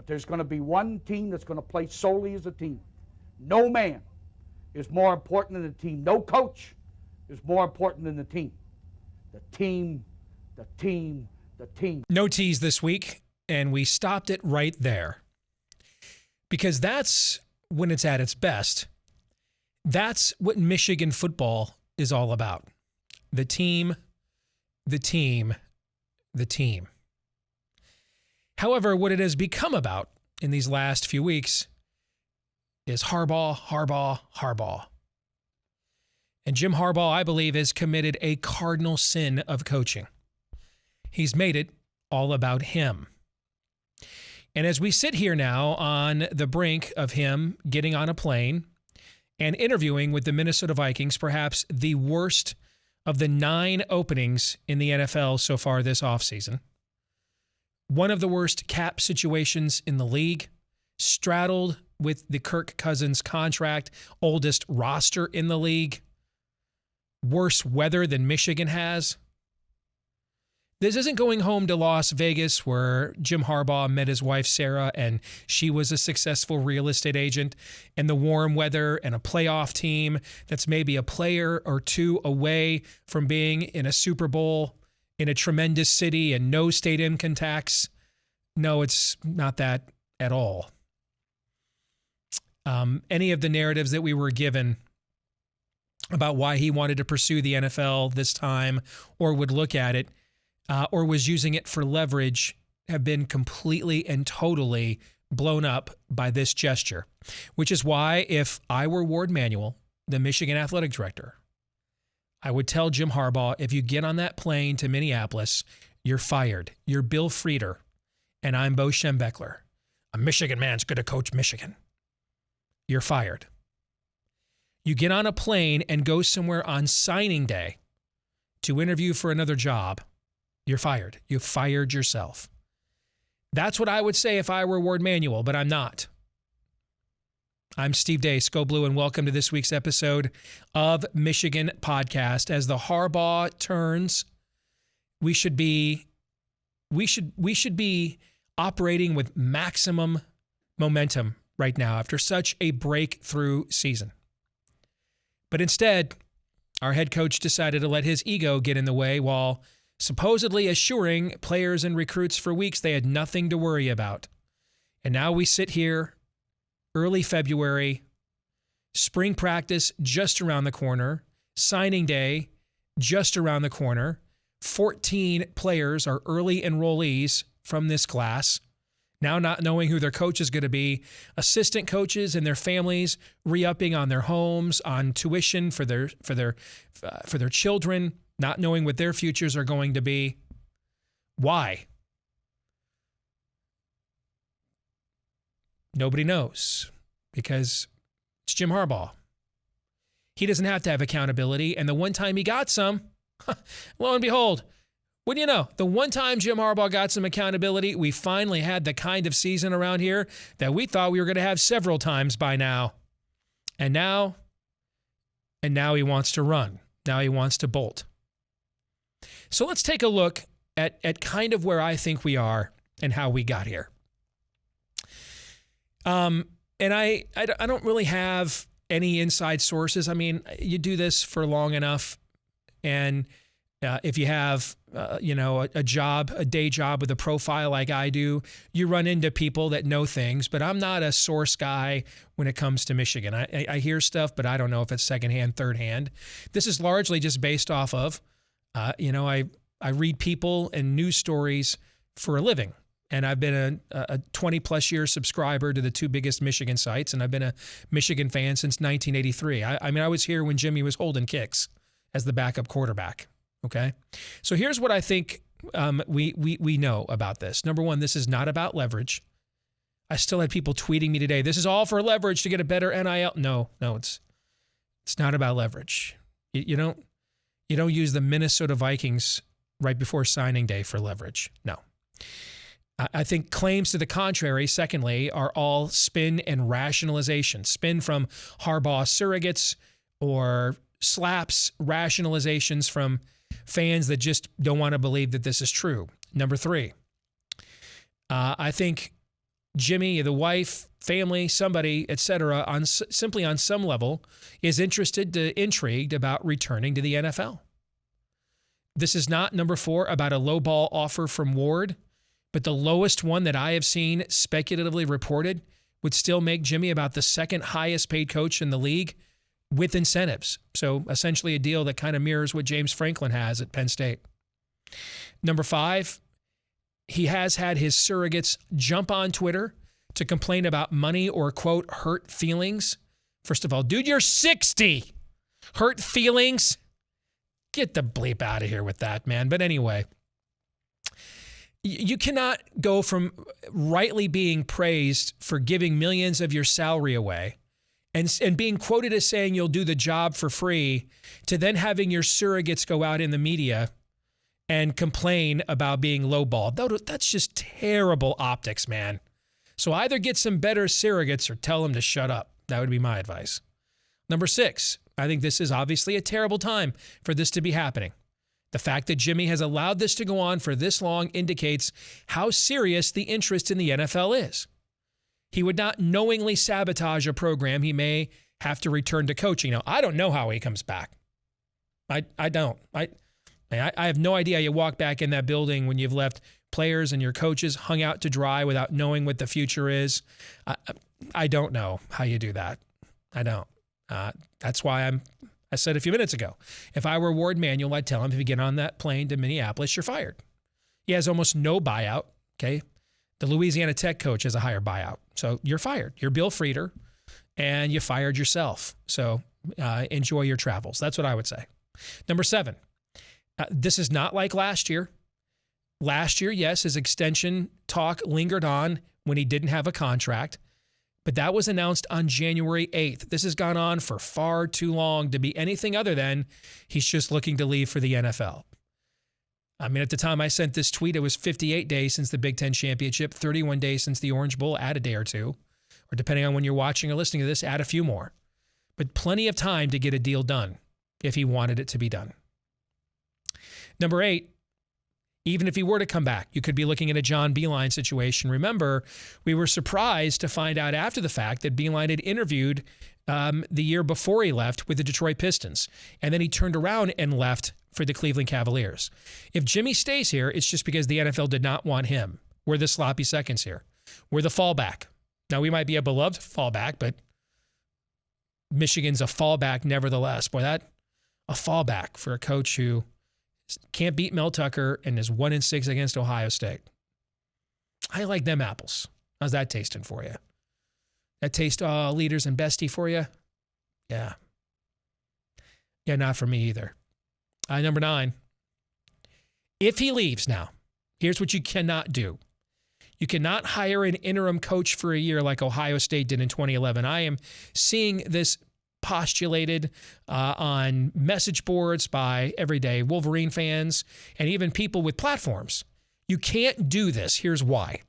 But there's going to be one team that's going to play solely as a team. No man is more important than the team. No coach is more important than the team. The team, the team, the team. No tease this week, and we stopped it right there. Because that's when it's at its best. That's what Michigan football is all about. The team, the team, the team. However, what it has become about in these last few weeks is Harbaugh, Harbaugh, Harbaugh. And Jim Harbaugh, I believe, has committed a cardinal sin of coaching. He's made it all about him. And as we sit here now on the brink of him getting on a plane and interviewing with the Minnesota Vikings, perhaps the worst of the 9 openings in the NFL so far this offseason, one of the worst cap situations in the league, straddled with the Kirk Cousins contract, oldest roster in the league, worse weather than Michigan has. This isn't going home to Las Vegas where Jim Harbaugh met his wife, Sarah, and she was a successful real estate agent, and the warm weather and a playoff team that's maybe a player or two away from being in a Super Bowl in a tremendous city and no state income tax. No, it's not that at all. Any of the narratives that we were given about why he wanted to pursue the NFL this time or would look at it or was using it for leverage have been completely and totally blown up by this gesture, which is why if I were Ward Manuel, the Michigan athletic director, I would tell Jim Harbaugh, if you get on that plane to Minneapolis, you're fired. You're Bill Frieder, and I'm Bo Schembechler. A Michigan man's going to coach Michigan. You're fired. You get on a plane and go somewhere on signing day to interview for another job, you're fired. You fired yourself. That's what I would say if I were Ward Manuel, but I'm not. I'm Steve Deace, Go Blue, and welcome to this week's episode of Michigan Podcast. As the Harbaugh turns, we should be operating with maximum momentum right now after such a breakthrough season. But instead, our head coach decided to let his ego get in the way while supposedly assuring players and recruits for weeks they had nothing to worry about. And now we sit here, early February, spring practice just around the corner, signing day just around the corner. 14 players are early enrollees from this class, now not knowing who their coach is going to be. Assistant coaches and their families re-upping on their homes, on tuition for their children, not knowing what their futures are going to be. Why? Nobody knows, because it's Jim Harbaugh. He doesn't have to have accountability, and the one time he got some, lo and behold, what do you know? The one time Jim Harbaugh got some accountability, we finally had the kind of season around here that we thought we were going to have several times by now. And now he wants to run. Now he wants to bolt. So let's take a look at kind of where I think we are and how we got here. And I don't really have any inside sources. I mean, you do this for long enough, and if you have a job, a day job with a profile like I do, you run into people that know things. But I'm not a source guy when it comes to Michigan. I hear stuff, but I don't know if it's secondhand, third hand. This is largely just based off of, I read people and news stories for a living. And I've been a 20-plus year subscriber to the 2 biggest Michigan sites, and I've been a Michigan fan since 1983. I was here when Jimmy was holding kicks as the backup quarterback, okay? So here's what I think we know about this. Number one, this is not about leverage. I still had people tweeting me today, this is all for leverage to get a better NIL. No, it's not about leverage. You don't use the Minnesota Vikings right before signing day for leverage. No. I think claims to the contrary, secondly, are all spin and rationalization. Spin from Harbaugh surrogates or slaps, rationalizations from fans that just don't want to believe that this is true. Number 3, I think Jimmy, the wife, family, somebody, etc., simply on some level is intrigued about returning to the NFL. This is not, number 4, about a lowball offer from Ward, but the lowest one that I have seen speculatively reported would still make Jimmy about the second highest paid coach in the league with incentives. So essentially a deal that kind of mirrors what James Franklin has at Penn State. Number 5, he has had his surrogates jump on Twitter to complain about money or, quote, hurt feelings. First of all, dude, you're 60. Hurt feelings? Get the bleep out of here with that, man. But anyway, you cannot go from rightly being praised for giving millions of your salary away and being quoted as saying you'll do the job for free to then having your surrogates go out in the media and complain about being lowballed. That's just terrible optics, man. So either get some better surrogates or tell them to shut up. That would be my advice. Number 6, I think this is obviously a terrible time for this to be happening. The fact that Jimmy has allowed this to go on for this long indicates how serious the interest in the NFL is. He would not knowingly sabotage a program he may have to return to coaching. Now, I don't know how he comes back. I don't. I have no idea you walk back in that building when you've left players and your coaches hung out to dry without knowing what the future is. I don't know how you do that. I don't. That's why I said a few minutes ago, if I were Ward Manuel, I'd tell him if you get on that plane to Minneapolis, you're fired. He has almost no buyout, okay? The Louisiana Tech coach has a higher buyout. So you're fired. You're Bill Frieder, and you fired yourself. So enjoy your travels. That's what I would say. Number 7, this is not like last year. Last year, yes, his extension talk lingered on when he didn't have a contract. But that was announced on January 8th. This has gone on for far too long to be anything other than he's just looking to leave for the NFL. I mean, at the time I sent this tweet, it was 58 days since the Big Ten Championship, 31 days since the Orange Bowl, add a day or two. Or depending on when you're watching or listening to this, add a few more. But plenty of time to get a deal done if he wanted it to be done. Number 8, even if he were to come back, you could be looking at a John Beilein situation. Remember, we were surprised to find out after the fact that Beilein had interviewed the year before he left with the Detroit Pistons. And then he turned around and left for the Cleveland Cavaliers. If Jimmy stays here, it's just because the NFL did not want him. We're the sloppy seconds here. We're the fallback. Now, we might be a beloved fallback, but Michigan's a fallback nevertheless. Boy, a fallback for a coach who can't beat Mel Tucker and is 1-6 against Ohio State. I like them apples. How's that tasting for you? That taste leaders and bestie for you? Yeah. Yeah, not for me either. Number 9. If he leaves now, here's what you cannot do. You cannot hire an interim coach for a year like Ohio State did in 2011. I am seeing this postulated on message boards by everyday Wolverine fans and even people with platforms. You can't do this. Here's why.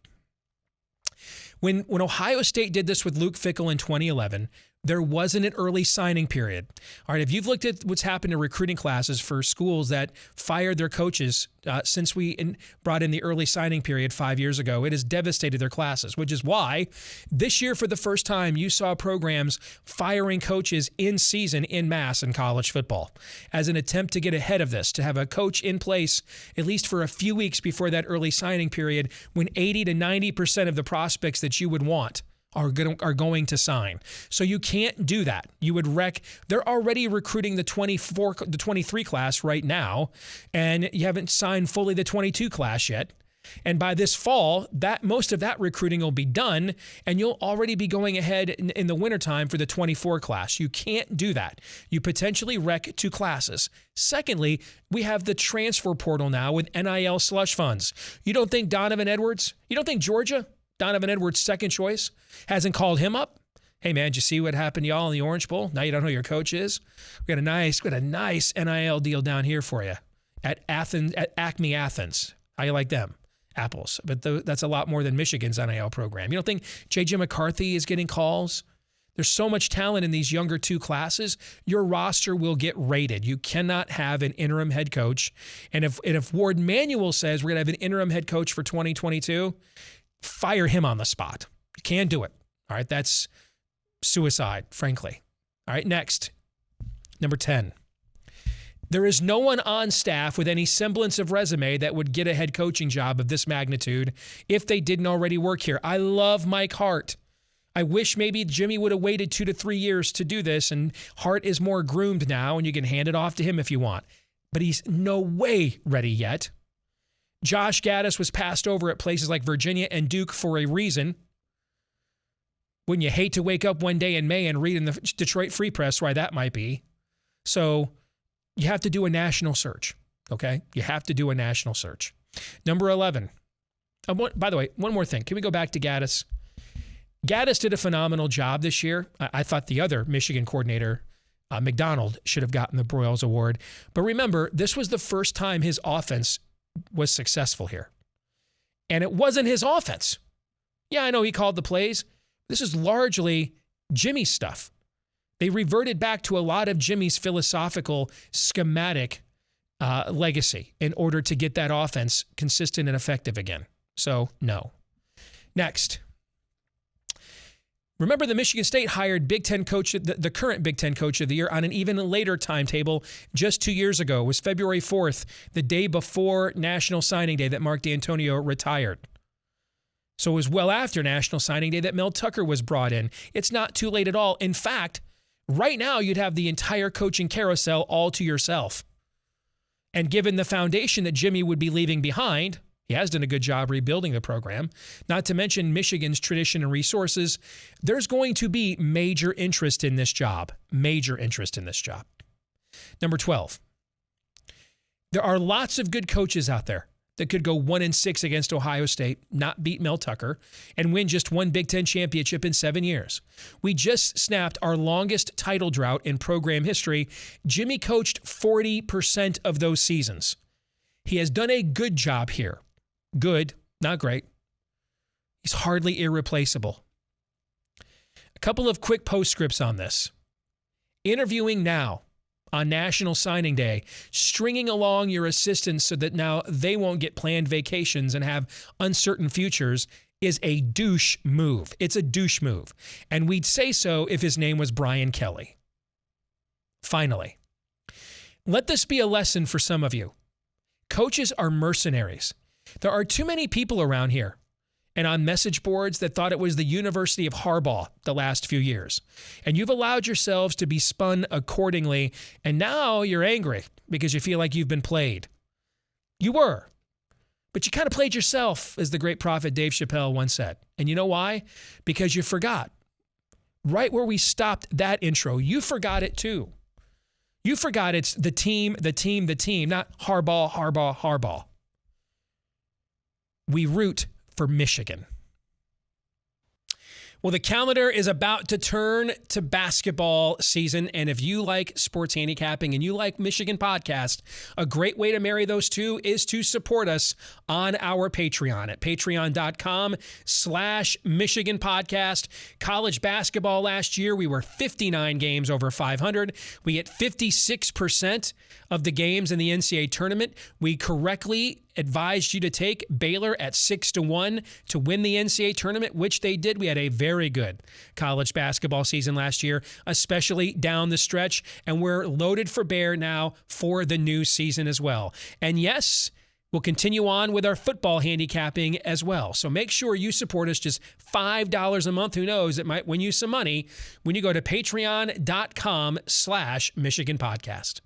When Ohio State did this with Luke Fickell in 2011, there wasn't an early signing period. All right, if you've looked at what's happened to recruiting classes for schools that fired their coaches since we brought in the early signing period 5 years ago, it has devastated their classes, which is why this year, for the first time, you saw programs firing coaches in season en masse in college football as an attempt to get ahead of this, to have a coach in place at least for a few weeks before that early signing period when 80 to 90% of the prospects that you would want are going to sign. So you can't do that. You would wreck. They're already recruiting the 23 class right now, and you haven't signed fully the 22 class yet. And by this fall, most of that recruiting will be done, and you'll already be going ahead in the wintertime for the 24 class. You can't do that. You potentially wreck 2 classes. Secondly, we have the transfer portal now with NIL slush funds. You don't think Donovan Edwards, you don't think Georgia, Donovan Edwards' second choice, hasn't called him up? Hey, man, did you see what happened to y'all in the Orange Bowl? Now you don't know who your coach is? We got a nice NIL deal down here for you at Acme Athens. How you like them? Apples. But that's a lot more than Michigan's NIL program. You don't think J.J. McCarthy is getting calls? There's so much talent in these younger 2 classes. Your roster will get raided. You cannot have an interim head coach. And if Ward Manuel says we're going to have an interim head coach for 2022, fire him on the spot. Can't do it. All right, that's suicide, frankly. All right, next, number 10. There is no one on staff with any semblance of resume that would get a head coaching job of this magnitude if they didn't already work here. I love Mike Hart. I wish maybe Jimmy would have waited 2 to 3 years to do this, and Hart is more groomed now, and you can hand it off to him if you want. But he's no way ready yet. Josh Gaddis was passed over at places like Virginia and Duke for a reason. Wouldn't you hate to wake up one day in May and read in the Detroit Free Press why that might be? So you have to do a national search, okay? You have to do a national search. Number 11. By the way, one more thing. Can we go back to Gaddis? Gaddis did a phenomenal job this year. I thought the other Michigan coordinator, McDonald, should have gotten the Broyles Award. But remember, this was the first time his offense was successful here. And it wasn't his offense. Yeah, I know he called the plays. This is largely Jimmy's stuff. They reverted back to a lot of Jimmy's philosophical schematic legacy in order to get that offense consistent and effective again. So, no. Next. Remember, the Michigan State hired Big Ten coach, the current Big Ten coach of the year, on an even later timetable just 2 years ago. It was February 4th, the day before National Signing Day, that Mark D'Antonio retired. So it was well after National Signing Day that Mel Tucker was brought in. It's not too late at all. In fact, right now you'd have the entire coaching carousel all to yourself. And given the foundation that Jimmy would be leaving behind, he has done a good job rebuilding the program, not to mention Michigan's tradition and resources, there's going to be major interest in this job. Major interest in this job. Number 12. There are lots of good coaches out there that could go 1-6 against Ohio State, not beat Mel Tucker, and win just one Big Ten championship in 7 years. We just snapped our longest title drought in program history. Jimmy coached 40% of those seasons. He has done a good job here. Good, not great. He's hardly irreplaceable. A couple of quick postscripts on this. Interviewing now on National Signing Day, stringing along your assistants so that now they won't get planned vacations and have uncertain futures, is a douche move. It's a douche move. And we'd say so if his name was Brian Kelly. Finally, let this be a lesson for some of you. Coaches are mercenaries. There are too many people around here and on message boards that thought it was the University of Harbaugh the last few years. And you've allowed yourselves to be spun accordingly, and now you're angry because you feel like you've been played. You were, but you kind of played yourself, as the great prophet Dave Chappelle once said. And you know why? Because you forgot. Right where we stopped that intro, you forgot it too. You forgot it's the team, not Harbaugh, Harbaugh, Harbaugh. We root for Michigan. Well, the calendar is about to turn to basketball season, and if you like sports handicapping and you like Michigan podcast, a great way to marry those two is to support us on our Patreon at patreon.com/Michigan podcast. College basketball last year, we were 59 games over 500. We hit 56% of the games in the NCAA tournament. We correctly advised you to take Baylor at 6-1 to win the NCAA tournament, which they did. We had a very good college basketball season last year, especially down the stretch, and we're loaded for bear now for the new season as well. And yes, we'll continue on with our football handicapping as well. So make sure you support us, just $5 a month. Who knows, it might win you some money when you go to patreon.com/Michigan podcast.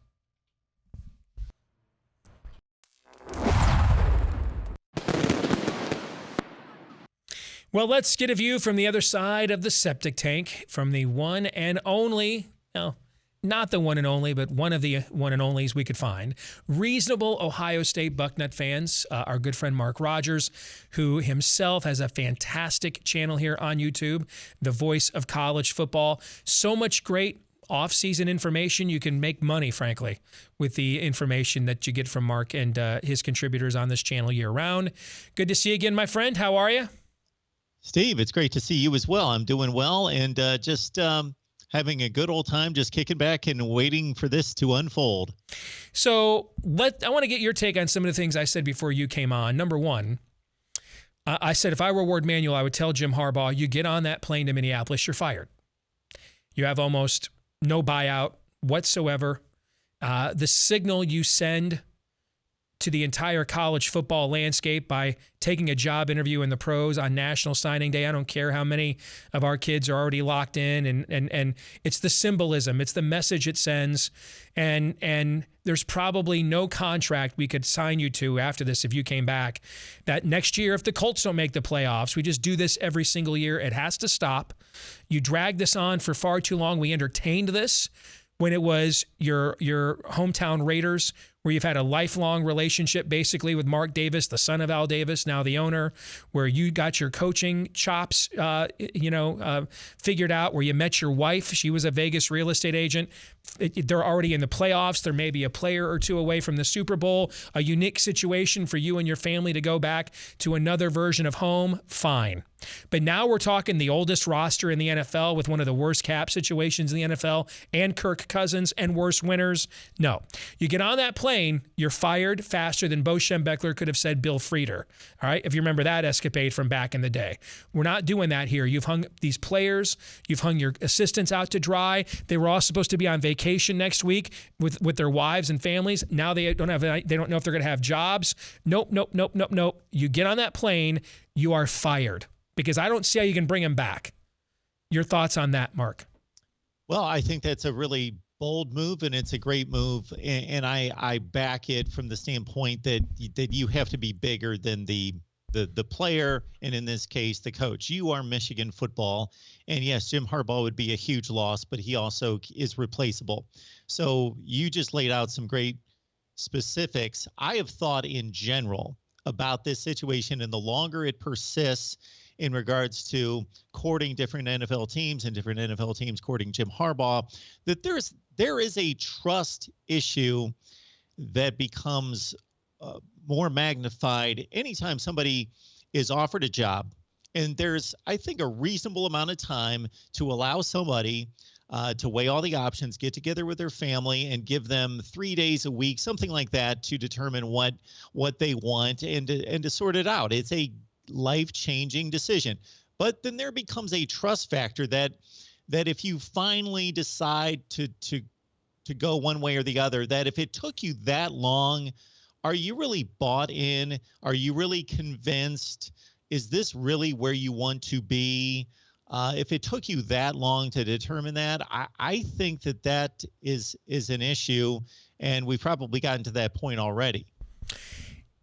Well, let's get a view from the other side of the septic tank, from the one and only, no, not the one and only, but one of the one and onlys we could find, reasonable Ohio State Bucknut fans, our good friend Mark Rogers, who himself has a fantastic channel here on YouTube, the voice of college football. So much great off-season information. You can make money, frankly, with the information that you get from Mark and his contributors on this channel year-round. Good to see you again, my friend. How are you? Steve, it's great to see you as well. I'm doing well, and just having a good old time, just kicking back and waiting for this to unfold. So I want to get your take on some of the things I said before you came on. Number one, I said if I were Ward Manuel, I would tell Jim Harbaugh, you get on that plane to Minneapolis, you're fired. You have almost no buyout whatsoever. The signal you send to the entire college football landscape by taking a job interview in the pros on National Signing Day. I don't care how many of our kids are already locked in, and it's the symbolism, it's the message it sends, and there's probably no contract we could sign you to after this if you came back that next year, if the Colts don't make the playoffs, we just do this every single year. It has to stop. You drag this on for far too long. We entertained this when it was your hometown Raiders, where you've had a lifelong relationship basically with Mark Davis, the son of Al Davis, now the owner, where you got your coaching chops, figured out, where you met your wife. She was a Vegas real estate agent. They're already in the playoffs. There may be a player or two away from the Super Bowl, a unique situation for you and your family to go back to another version of home. Fine. But now we're talking the oldest roster in the NFL with one of the worst cap situations in the NFL and Kirk Cousins and worse winners. No. You get on that plane, you're fired faster than Bo Schembechler could have said Bill Frieder. All right? If you remember that escapade from back in the day. We're not doing that here. You've hung these players, you've hung your assistants out to dry. They were all supposed to be on vacation next week with their wives and families. Now they don't know if they're going to have jobs. Nope. You get on that plane, you are fired. Because I don't see how you can bring him back. Your thoughts on that, Mark? Well, I think that's a really bold move, and it's a great move. And I back it from the standpoint that you have to be bigger than the player, and in this case, the coach. You are Michigan football. And yes, Jim Harbaugh would be a huge loss, but he also is replaceable. So you just laid out some great specifics. I have thought in general about this situation, and the longer it persists in regards to courting different NFL teams and different NFL teams courting Jim Harbaugh, that there is a trust issue that becomes more magnified anytime somebody is offered a job. And there's, I think, a reasonable amount of time to allow somebody to weigh all the options, get together with their family, and give them 3 days a week, something like that, to determine what they want and to sort it out. It's a life-changing decision. But then there becomes a trust factor that if you finally decide to go one way or the other, that if it took you that long, are you really bought in? Are you really convinced? Is this really where you want to be? If it took you that long to determine that, I think that is an issue, and we've probably gotten to that point already.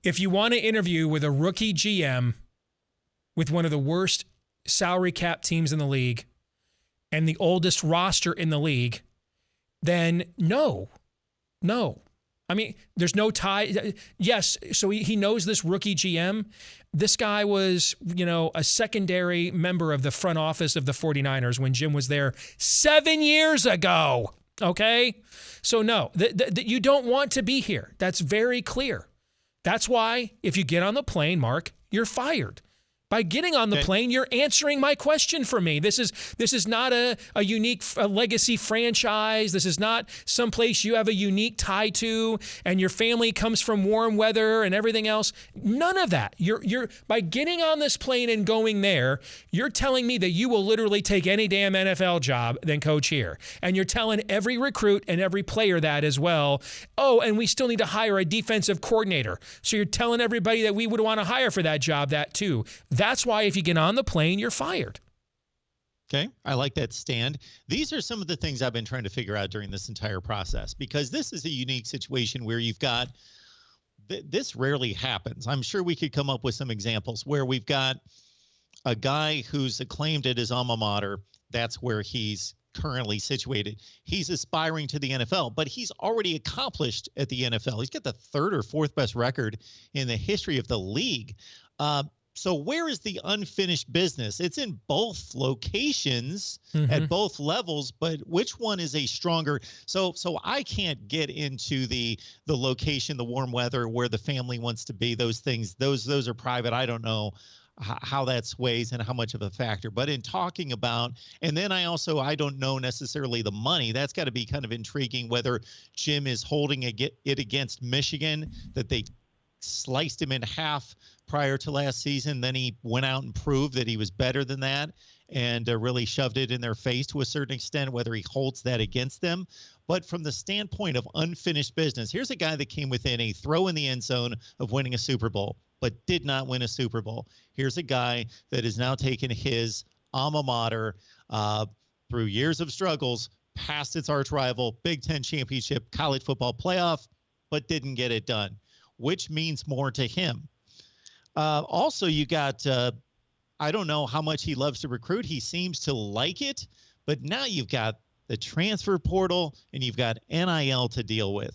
If you want to interview with a rookie GM with one of the worst salary cap teams in the league and the oldest roster in the league, then no. I mean, there's no tie. Yes, so he knows this rookie GM. This guy was, a secondary member of the front office of the 49ers when Jim was there 7 years ago, okay? So no, you don't want to be here. That's very clear. That's why if you get on the plane, Mark, you're fired. By getting on the plane, you're answering my question for me. This is not a unique legacy franchise. This is not someplace you have a unique tie to and your family comes from warm weather and everything else. None of that. You're by getting on this plane and going there, you're telling me that you will literally take any damn NFL job than coach here. And you're telling every recruit and every player that as well. Oh, and we still need to hire a defensive coordinator. So you're telling everybody that we would want to hire for that job, that too. That's why if you get on the plane, you're fired. Okay, I like that stand. These are some of the things I've been trying to figure out during this entire process, because this is a unique situation where you've got, this rarely happens. I'm sure we could come up with some examples where we've got a guy who's acclaimed at his alma mater. That's where he's currently situated. He's aspiring to the NFL, but he's already accomplished at the NFL. He's got the third or fourth best record in the history of the league. So where is the unfinished business? It's in both locations at both levels, but which one is a stronger? So I can't get into the location, the warm weather, where the family wants to be. Those things, those are private. I don't know how that sways and how much of a factor. But in talking about, and then I don't know necessarily the money. That's got to be kind of intriguing, whether Jim is holding it against Michigan, that they sliced him in half prior to last season. Then he went out and proved that he was better than that and really shoved it in their face to a certain extent, whether he holds that against them. But from the standpoint of unfinished business, here's a guy that came within a throw in the end zone of winning a Super Bowl, but did not win a Super Bowl. Here's a guy that has now taken his alma mater through years of struggles, past its arch rival, Big Ten championship, college football playoff, but didn't get it done. Which means more to him. Also, you got, I don't know how much he loves to recruit. He seems to like it, but now you've got the transfer portal and you've got NIL to deal with.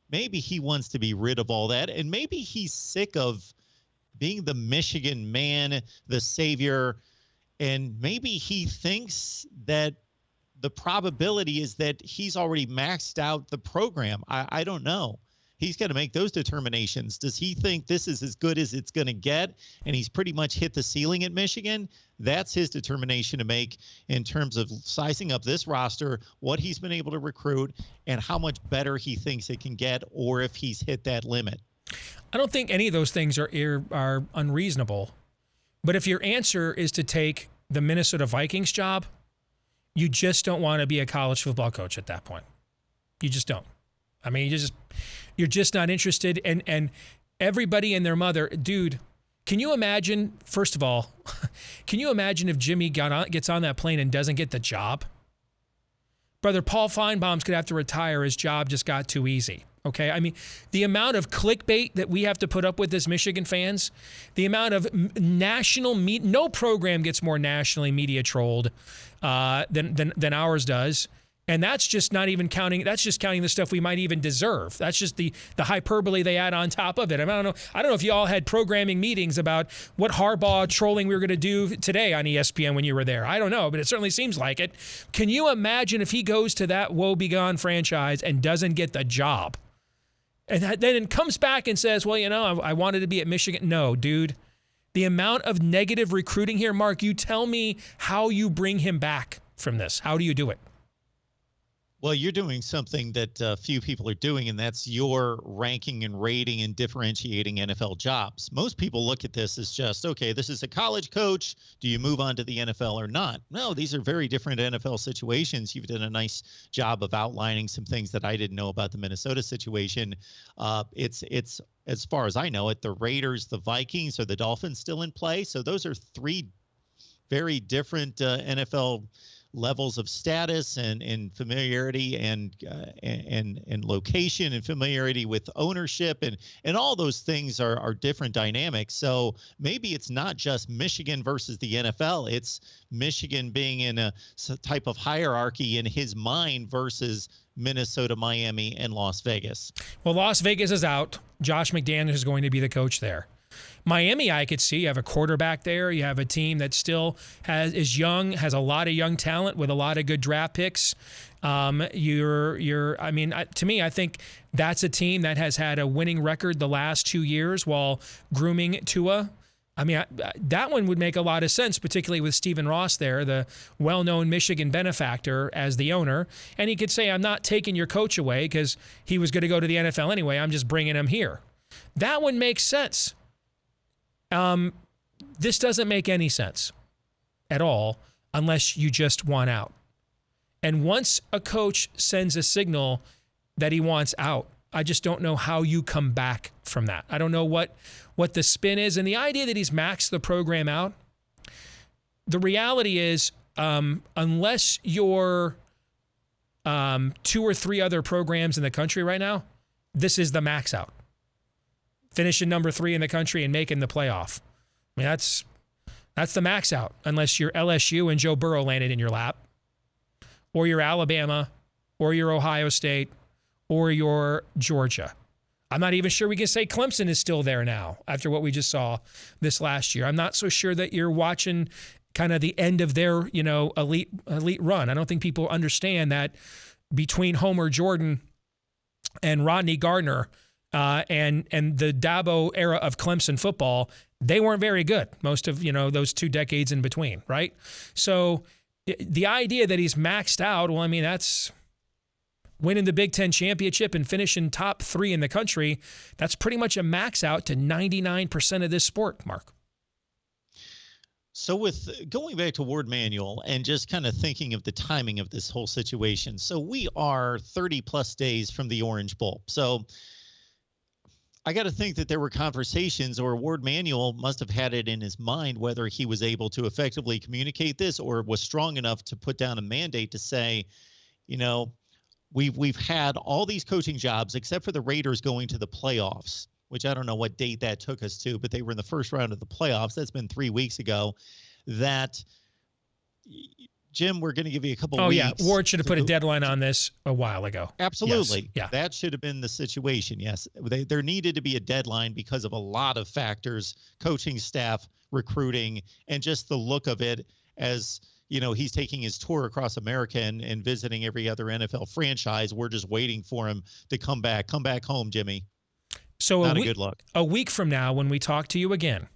Maybe he wants to be rid of all that, and maybe he's sick of being the Michigan man, the savior, and maybe he thinks that the probability is that he's already maxed out the program. I don't know. He's got to make those determinations. Does he think this is as good as it's going to get and he's pretty much hit the ceiling at Michigan? That's his determination to make in terms of sizing up this roster, what he's been able to recruit, and how much better he thinks it can get, or if he's hit that limit. I don't think any of those things are unreasonable. But if your answer is to take the Minnesota Vikings job, you just don't want to be a college football coach at that point. You just don't. I mean, you're just not interested. And everybody and their mother, dude, can you imagine, first of all, can you imagine if Jimmy gets on that plane and doesn't get the job? Brother, Paul Feinbaum's going to have to retire. His job just got too easy. Okay, I mean, the amount of clickbait that we have to put up with as Michigan fans, the amount of national media, no program gets more nationally media trolled than ours does. And that's just not even counting. That's just counting the stuff we might even deserve. That's just the hyperbole they add on top of it. I don't know if you all had programming meetings about what Harbaugh trolling we were going to do today on ESPN when you were there. I don't know, but it certainly seems like it. Can you imagine if he goes to that woe-begone franchise and doesn't get the job? And then comes back and says, well, I wanted to be at Michigan. No, dude. The amount of negative recruiting here, Mark, you tell me how you bring him back from this. How do you do it? Well, you're doing something that few people are doing, and that's your ranking and rating and differentiating NFL jobs. Most people look at this as just, okay, this is a college coach. Do you move on to the NFL or not? No, these are very different NFL situations. You've done a nice job of outlining some things that I didn't know about the Minnesota situation. It's as far as I know it, the Raiders, the Vikings, or the Dolphins still in play. So those are three very different NFL levels of status and familiarity and location and familiarity with ownership and all those things are different dynamics. So maybe it's not just Michigan versus the NFL. It's Michigan being in a type of hierarchy in his mind versus Minnesota, Miami, and Las Vegas. Well, Las Vegas is out. Josh McDaniels is going to be the coach there. Miami, I could see. You have a quarterback there. You have a team that still is young, has a lot of young talent with a lot of good draft picks. To me, I think that's a team that has had a winning record the last 2 years while grooming Tua. I mean, that one would make a lot of sense, particularly with Stephen Ross there, the well-known Michigan benefactor as the owner. And he could say, I'm not taking your coach away because he was going to go to the NFL anyway. I'm just bringing him here. That one makes sense. This doesn't make any sense at all unless you just want out. And once a coach sends a signal that he wants out, I just don't know how you come back from that. I don't know what the spin is. And the idea that he's maxed the program out, the reality is unless you're 2 or 3 other programs in the country right now, this is the max out. Finishing number 3 in the country and making the playoff. I mean, that's the max out, unless you're LSU and Joe Burrow landed in your lap, or you're Alabama, or you're Ohio State, or you're Georgia. I'm not even sure we can say Clemson is still there now after what we just saw this last year. I'm not so sure that you're watching kind of the end of their, elite run. I don't think people understand that between Homer Jordan and Rodney Gardner, and the Dabo era of Clemson football, they weren't very good most of, those 2 decades in between, right? So the idea that he's maxed out, well, I mean, winning the Big Ten championship and finishing top 3 in the country, that's pretty much a max out to 99% of this sport, Mark. So with going back to Ward Manuel and just kind of thinking of the timing of this whole situation. So we are 30 plus days from the Orange Bowl. So I got to think that there were conversations, or Ward Manuel must have had it in his mind whether he was able to effectively communicate this or was strong enough to put down a mandate to say, you know, we've had all these coaching jobs except for the Raiders going to the playoffs, which I don't know what date that took us to, but they were in the first round of the playoffs. That's been 3 weeks ago. That, Jim, we're going to give you a couple weeks. Oh, yeah. Ward should have put a deadline on this a while ago. Absolutely. Yes. Yeah. That should have been the situation. Yes. There needed to be a deadline because of a lot of factors, coaching staff, recruiting, and just the look of it as, you know, he's taking his tour across America and visiting every other NFL franchise. We're just waiting for him to come back. Come back home, Jimmy. So Not a good look. A week from now, when we talk to you again,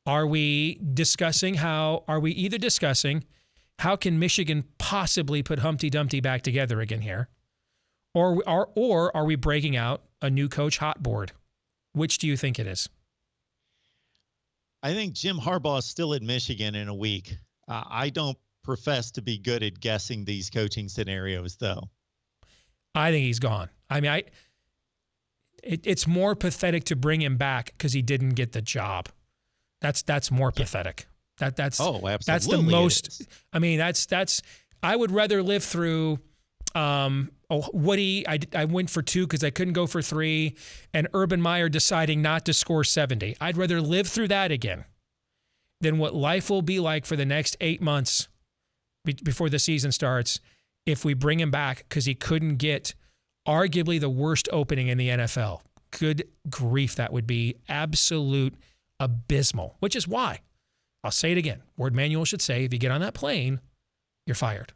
are we either discussing how can Michigan possibly put Humpty Dumpty back together again here? Or are we breaking out a new coach hot board? Which do you think it is? I think Jim Harbaugh is still at Michigan in a week. I don't profess to be good at guessing these coaching scenarios, though. I think he's gone. I mean, it's more pathetic to bring him back because he didn't get the job. That's more pathetic. That's absolutely. That's the most. I mean, that's. I would rather live through Woody. I went for 2 because I couldn't go for 3, and Urban Meyer deciding not to score 70. I'd rather live through that again than what life will be like for the next 8 months before the season starts if we bring him back because he couldn't get arguably the worst opening in the NFL. Good grief, that would be absolute abysmal, which is why, I'll say it again, Ward Manuel should say, if you get on that plane, you're fired.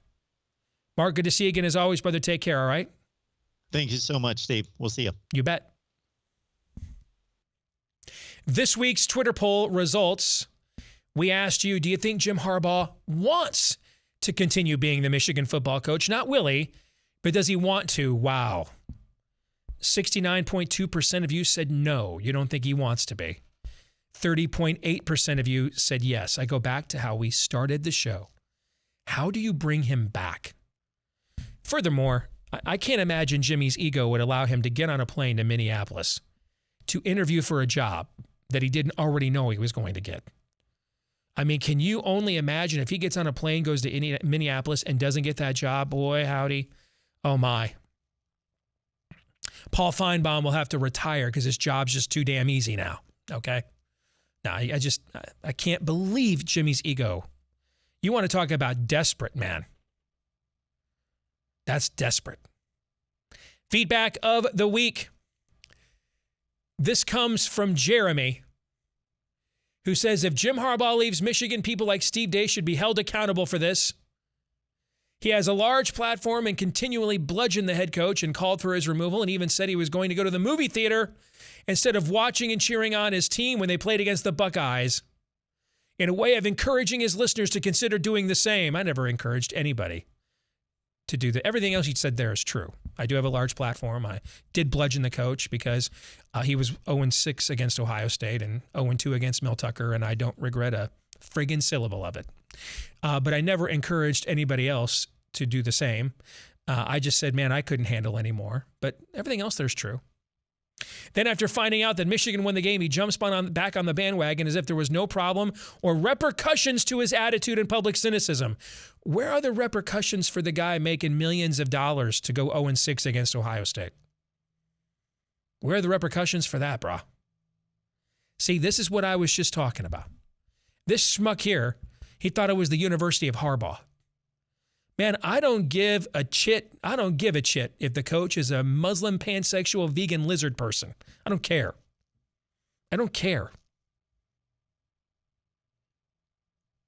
Mark, good to see you again as always, brother. Take care, all right? Thank you so much, Steve. We'll see you. You bet. This week's Twitter poll results, we asked you, do you think Jim Harbaugh wants to continue being the Michigan football coach? Not Willie, but does he want to? Wow. 69.2% of you said no, you don't think he wants to be. 30.8% of you said yes. I go back to how we started the show. How do you bring him back? Furthermore, I can't imagine Jimmy's ego would allow him to get on a plane to Minneapolis to interview for a job that he didn't already know he was going to get. I mean, can you only imagine if he gets on a plane, goes to Minneapolis and doesn't get that job? Boy, howdy. Oh, my. Paul Feinbaum will have to retire because his job's just too damn easy now. Okay? Now, I can't believe Jimmy's ego. You want to talk about desperate, man. That's desperate. Feedback of the week. This comes from Jeremy, who says, if Jim Harbaugh leaves Michigan, people like Steve Deace should be held accountable for this. He has a large platform and continually bludgeoned the head coach and called for his removal and even said he was going to go to the movie theater instead of watching and cheering on his team when they played against the Buckeyes, in a way of encouraging his listeners to consider doing the same. I never encouraged anybody to do that. Everything else he said there is true. I do have a large platform. I did bludgeon the coach because he was 0-6 against Ohio State and 0-2 against Mel Tucker, and I don't regret a friggin' syllable of it. But I never encouraged anybody else to do the same. I just said, man, I couldn't handle anymore. But everything else there's true. Then after finding out that Michigan won the game, he jumps back on the bandwagon as if there was no problem or repercussions to his attitude and public cynicism. Where are the repercussions for the guy making millions of dollars to go 0-6 against Ohio State? Where are the repercussions for that, brah? See, this is what I was just talking about. This schmuck here, he thought it was the University of Harbaugh. Man, I don't give a chit if the coach is a Muslim, pansexual, vegan lizard person. I don't care. I don't care.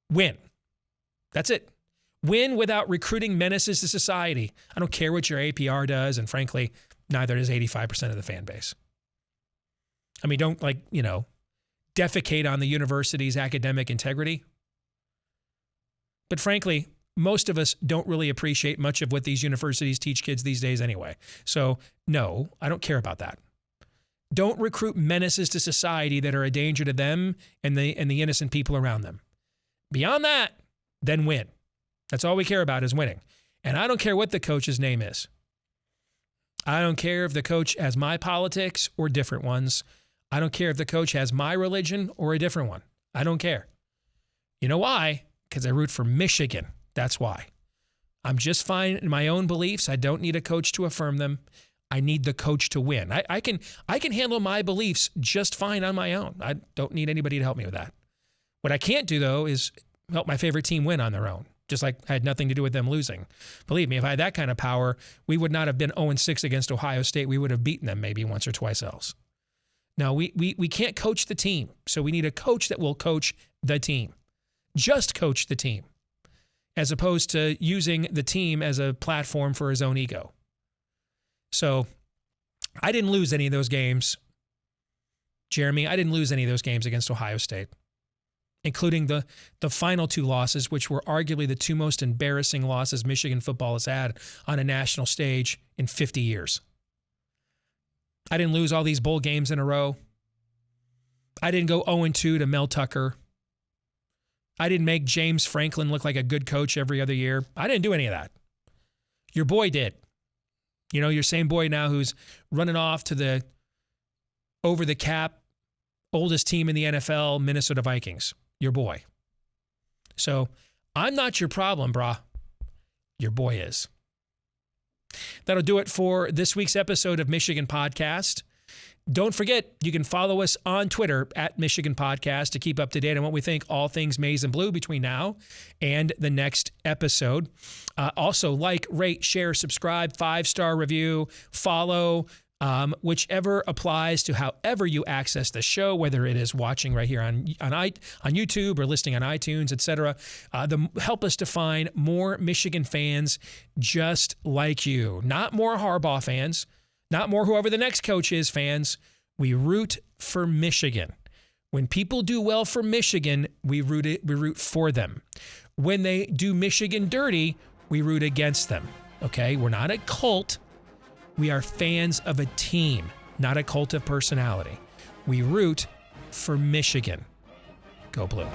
Win. That's it. Win without recruiting menaces to society. I don't care what your APR does, and frankly, neither does 85% of the fan base. I mean, don't defecate on the university's academic integrity. But frankly, most of us don't really appreciate much of what these universities teach kids these days anyway. So no, I don't care about that. Don't recruit menaces to society that are a danger to them and the innocent people around them. Beyond that, then win. That's all we care about is winning. And I don't care what the coach's name is. I don't care if the coach has my politics or different ones. I don't care if the coach has my religion or a different one. I don't care. You know why? Because I root for Michigan. That's why. I'm just fine in my own beliefs. I don't need a coach to affirm them. I need the coach to win. I can handle my beliefs just fine on my own. I don't need anybody to help me with that. What I can't do, though, is help my favorite team win on their own, just like I had nothing to do with them losing. Believe me, if I had that kind of power, we would not have been 0-6 against Ohio State. We would have beaten them maybe once or twice else. No, we can't coach the team, so we need a coach that will coach the team. Just coach the team, as opposed to using the team as a platform for his own ego. So I didn't lose any of those games. Jeremy, I didn't lose any of those games against Ohio State, including the final two losses, which were arguably the two most embarrassing losses Michigan football has had on a national stage in 50 years. I didn't lose all these bowl games in a row. I didn't go 0-2 to Mel Tucker. I didn't make James Franklin look like a good coach every other year. I didn't do any of that. Your boy did. You know, your same boy now who's running off to the over-the-cap oldest team in the NFL, Minnesota Vikings. Your boy. So I'm not your problem, brah. Your boy is. That'll do it for this week's episode of Michigan Podcast. Don't forget, you can follow us on Twitter at Michigan Podcast to keep up to date on what we think all things maize and blue between now and the next episode. Also, like, rate, share, subscribe, 5-star review, follow, whichever applies to however you access the show, whether it is watching right here on YouTube or listening on iTunes, etc. Help us to find more Michigan fans just like you. Not more Harbaugh fans, not more whoever the next coach is fans. We root for Michigan. When people do well for Michigan, we root for them. When they do Michigan dirty, we root against them. Okay? We're not a cult. We are fans of a team, not a cult of personality. We root for Michigan. Go Blue.